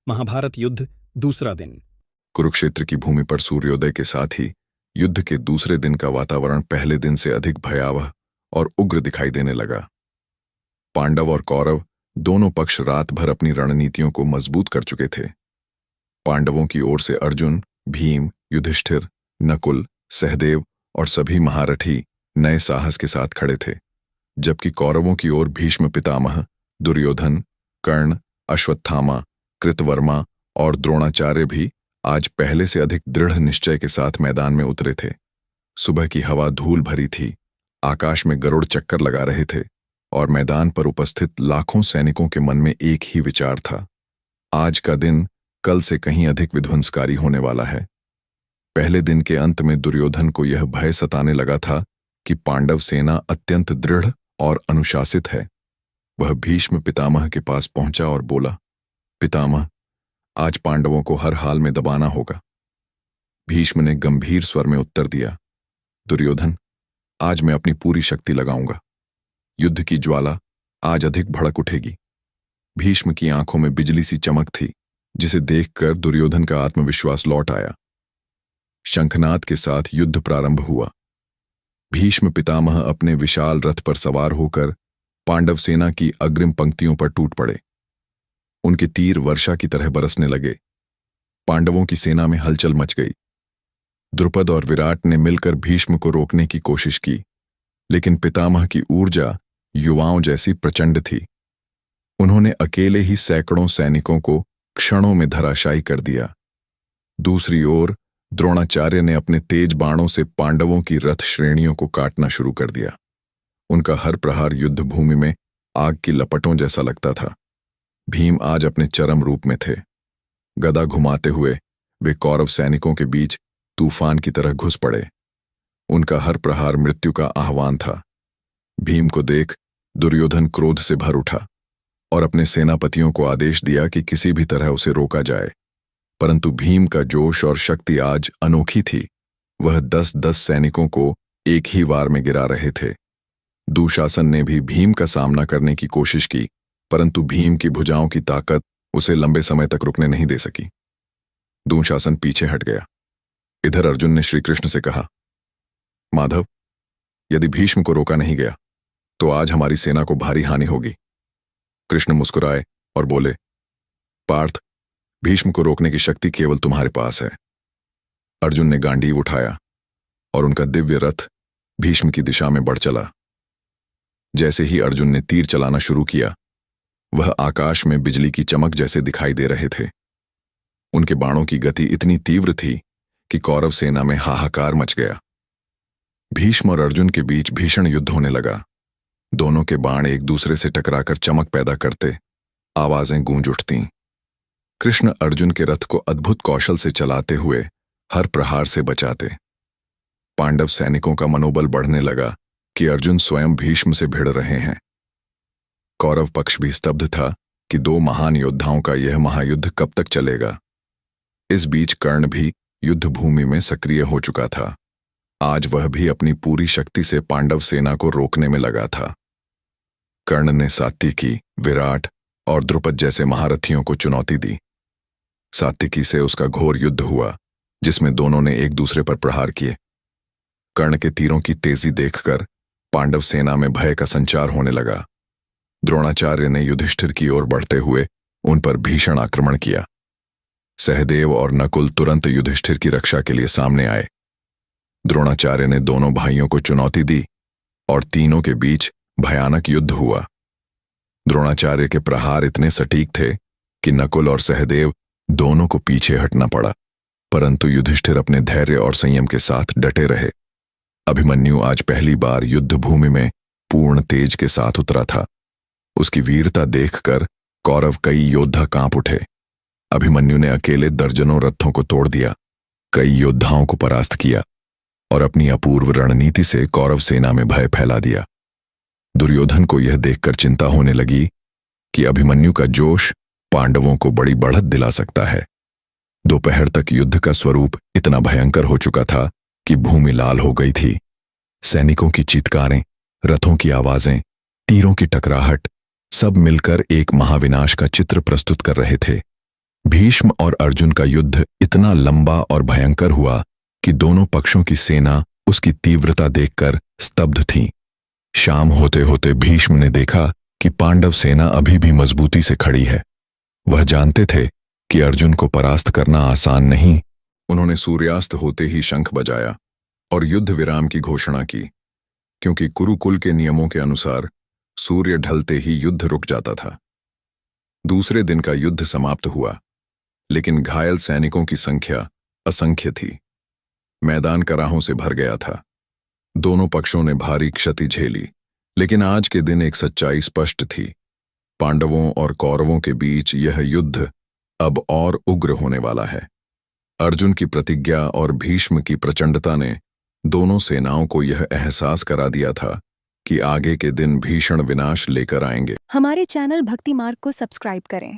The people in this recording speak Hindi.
महाभारत युद्ध दूसरा दिन। कुरुक्षेत्र की भूमि पर सूर्योदय के साथ ही युद्ध के दूसरे दिन का वातावरण पहले दिन से अधिक भयावह और उग्र दिखाई देने लगा। पांडव और कौरव दोनों पक्ष रात भर अपनी रणनीतियों को मजबूत कर चुके थे। पांडवों की ओर से अर्जुन, भीम, युधिष्ठिर, नकुल, सहदेव और सभी महारथी नए साहस के साथ खड़े थे, जबकि कौरवों की ओर भीष्म पितामह, दुर्योधन, कर्ण, अश्वत्थामा, कृतवर्मा और द्रोणाचार्य भी आज पहले से अधिक दृढ़ निश्चय के साथ मैदान में उतरे थे। सुबह की हवा धूल भरी थी, आकाश में गरुड़ चक्कर लगा रहे थे और मैदान पर उपस्थित लाखों सैनिकों के मन में एक ही विचार था, आज का दिन कल से कहीं अधिक विध्वंसकारी होने वाला है। पहले दिन के अंत में दुर्योधन को यह भय सताने लगा था कि पांडव सेना अत्यंत दृढ़ और अनुशासित है। वह भीष्म पितामह के पास पहुंचा और बोला, पितामह, आज पांडवों को हर हाल में दबाना होगा। भीष्म ने गंभीर स्वर में उत्तर दिया, दुर्योधन, आज मैं अपनी पूरी शक्ति लगाऊंगा। युद्ध की ज्वाला आज अधिक भड़क उठेगी। भीष्म की आंखों में बिजली सी चमक थी, जिसे देखकर दुर्योधन का आत्मविश्वास लौट आया। शंखनाद के साथ युद्ध प्रारंभ हुआ। भीष्म पितामह अपने विशाल रथ पर सवार होकर पांडव सेना की अग्रिम पंक्तियों पर टूट पड़े। उनके तीर वर्षा की तरह बरसने लगे। पांडवों की सेना में हलचल मच गई। द्रुपद और विराट ने मिलकर भीष्म को रोकने की कोशिश की, लेकिन पितामह की ऊर्जा युवाओं जैसी प्रचंड थी। उन्होंने अकेले ही सैकड़ों सैनिकों को क्षणों में धराशायी कर दिया। दूसरी ओर द्रोणाचार्य ने अपने तेज बाणों से पांडवों की रथ श्रेणियों को काटना शुरू कर दिया। उनका हर प्रहार युद्ध भूमि में आग की लपटों जैसा लगता था। भीम आज अपने चरम रूप में थे। गदा घुमाते हुए वे कौरव सैनिकों के बीच तूफान की तरह घुस पड़े। उनका हर प्रहार मृत्यु का आह्वान था। भीम को देख दुर्योधन क्रोध से भर उठा और अपने सेनापतियों को आदेश दिया कि किसी भी तरह उसे रोका जाए। परंतु भीम का जोश और शक्ति आज अनोखी थी। वह 10-10 सैनिकों को एक ही वार में गिरा रहे थे। दुशासन ने भी भीम का सामना करने की कोशिश की, परंतु भीम की भुजाओं की ताकत उसे लंबे समय तक रुकने नहीं दे सकी। दुशासन पीछे हट गया। इधर अर्जुन ने श्री कृष्ण से कहा, माधव, यदि भीष्म को रोका नहीं गया तो आज हमारी सेना को भारी हानि होगी। कृष्ण मुस्कुराए और बोले, पार्थ, भीष्म को रोकने की शक्ति केवल तुम्हारे पास है। अर्जुन ने गांडीव उठाया और उनका दिव्य रथ भीष्म की दिशा में बढ़ चला। जैसे ही अर्जुन ने तीर चलाना शुरू किया, वह आकाश में बिजली की चमक जैसे दिखाई दे रहे थे। उनके बाणों की गति इतनी तीव्र थी कि कौरव सेना में हाहाकार मच गया। भीष्म और अर्जुन के बीच भीषण युद्ध होने लगा। दोनों के बाण एक दूसरे से टकराकर चमक पैदा करते, आवाजें गूंज उठतीं। कृष्ण अर्जुन के रथ को अद्भुत कौशल से चलाते हुए हर प्रहार से बचाते। पांडव सैनिकों का मनोबल बढ़ने लगा कि अर्जुन स्वयं भीष्म से भिड़ रहे हैं। कौरव पक्ष भी स्तब्ध था कि दो महान योद्धाओं का यह महायुद्ध कब तक चलेगा। इस बीच कर्ण भी युद्ध भूमि में सक्रिय हो चुका था। आज वह भी अपनी पूरी शक्ति से पांडव सेना को रोकने में लगा था। कर्ण ने सात्विकी, विराट और द्रुपद जैसे महारथियों को चुनौती दी। सात्विकी से उसका घोर युद्ध हुआ, जिसमें दोनों ने एक दूसरे पर प्रहार किए। कर्ण के तीरों की तेजी देखकर पांडव सेना में भय का संचार होने लगा। द्रोणाचार्य ने युधिष्ठिर की ओर बढ़ते हुए उन पर भीषण आक्रमण किया। सहदेव और नकुल तुरंत युधिष्ठिर की रक्षा के लिए सामने आए। द्रोणाचार्य ने दोनों भाइयों को चुनौती दी और तीनों के बीच भयानक युद्ध हुआ। द्रोणाचार्य के प्रहार इतने सटीक थे कि नकुल और सहदेव दोनों को पीछे हटना पड़ा, परंतु युधिष्ठिर अपने धैर्य और संयम के साथ डटे रहे। अभिमन्यु आज पहली बार युद्ध भूमि में पूर्ण तेज के साथ उतरा था। उसकी वीरता देखकर कौरव कई योद्धा कांप उठे। अभिमन्यु ने अकेले दर्जनों रथों को तोड़ दिया, कई योद्धाओं को परास्त किया और अपनी अपूर्व रणनीति से कौरव सेना में भय फैला दिया। दुर्योधन को यह देखकर चिंता होने लगी कि अभिमन्यु का जोश पांडवों को बड़ी बढ़त दिला सकता है। दोपहर तक युद्ध का स्वरूप इतना भयंकर हो चुका था कि भूमि लाल हो गई थी। सैनिकों की चीत्कारें, रथों की आवाजें, तीरों की टकराहट, सब मिलकर एक महाविनाश का चित्र प्रस्तुत कर रहे थे। भीष्म और अर्जुन का युद्ध इतना लंबा और भयंकर हुआ कि दोनों पक्षों की सेना उसकी तीव्रता देखकर स्तब्ध थी। शाम होते होते भीष्म ने देखा कि पांडव सेना अभी भी मजबूती से खड़ी है। वह जानते थे कि अर्जुन को परास्त करना आसान नहीं। उन्होंने सूर्यास्त होते ही शंख बजाया और युद्ध विराम की घोषणा की, क्योंकि कुरुकुल के नियमों के अनुसार सूर्य ढलते ही युद्ध रुक जाता था। दूसरे दिन का युद्ध समाप्त हुआ, लेकिन घायल सैनिकों की संख्या असंख्य थी। मैदान कराहों से भर गया था। दोनों पक्षों ने भारी क्षति झेली, लेकिन आज के दिन एक सच्चाई स्पष्ट थी। पांडवों और कौरवों के बीच यह युद्ध अब और उग्र होने वाला है। अर्जुन की प्रतिज्ञा और भीष्म की प्रचंडता ने दोनों सेनाओं को यह एहसास करा दिया था कि आगे के दिन भीषण विनाश लेकर आएंगे। हमारे चैनल भक्ति मार्ग को सब्सक्राइब करें